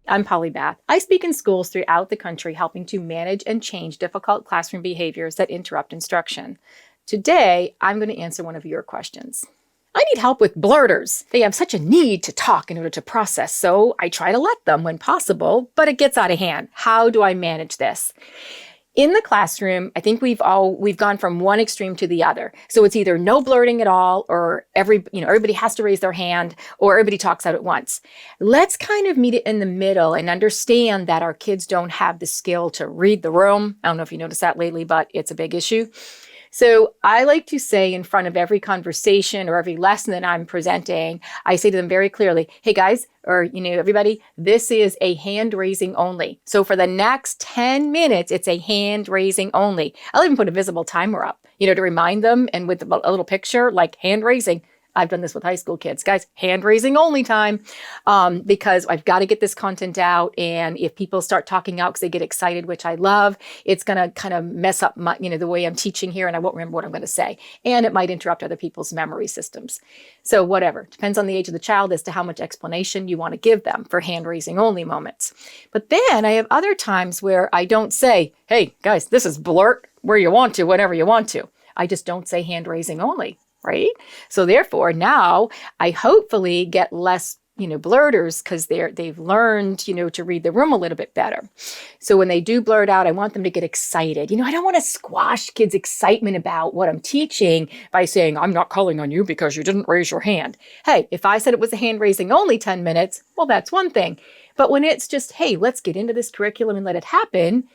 I'm Polly Bath. I speak in schools throughout the country helping to manage and change difficult classroom behaviors that interrupt instruction. Today, I'm going to answer one of your questions. I need help with blurters. They have such a need to talk in order to process, so I try to let them when possible, but it gets out of hand. How do I manage this? In the classroom, I think we've gone from one extreme to the other. So it's either no blurting at all, or everybody has to raise their hand, or everybody talks out at once. Let's kind of meet it in the middle and understand that our kids don't have the skill to read the room. I don't know if you noticed that lately, but it's a big issue. So I like to say in front of every conversation or every lesson that I'm presenting, I say to them very clearly, hey guys, or everybody, this is a hand raising only. So for the next 10 minutes, it's a hand raising only. I'll even put a visible timer up, to remind them, and with a little picture like hand raising. I've done this with high school kids. Guys, hand raising only time, because I've got to get this content out. And if people start talking out because they get excited, which I love, it's going to kind of mess up my, the way I'm teaching here, and I won't remember what I'm going to say. And it might interrupt other people's memory systems. So whatever, depends on the age of the child as to how much explanation you want to give them for hand raising only moments. But then I have other times where I don't say, hey guys, this is blurt where you want to, whenever you want to. I just don't say hand raising only. Right? So therefore, now I hopefully get less, blurters because they've learned, to read the room a little bit better. So when they do blurt out, I want them to get excited. I don't want to squash kids' excitement about what I'm teaching by saying, I'm not calling on you because you didn't raise your hand. Hey, if I said it was a hand raising only 10 minutes, well, that's one thing. But when it's just, hey, let's get into this curriculum and let it happen,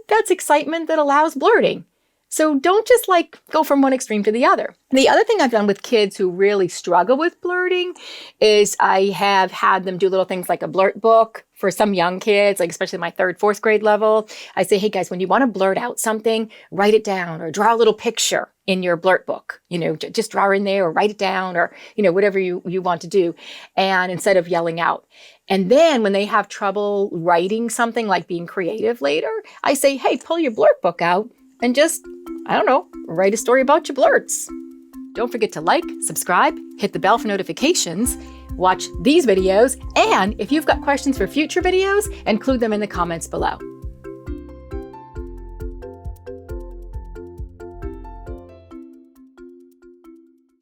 that's excitement that allows blurting. So don't just go from one extreme to the other. The other thing I've done with kids who really struggle with blurting is I have had them do little things like a blurt book for some young kids, especially my 3rd, 4th grade level. I say, hey guys, when you want to blurt out something, write it down or draw a little picture in your blurt book, just draw in there or write it down or, whatever you want to do. And instead of yelling out. And then when they have trouble writing something like being creative later, I say, hey, pull your blurt book out and just, write a story about your blurts. Don't forget to like, subscribe, hit the bell for notifications, watch these videos, and if you've got questions for future videos, include them in the comments below.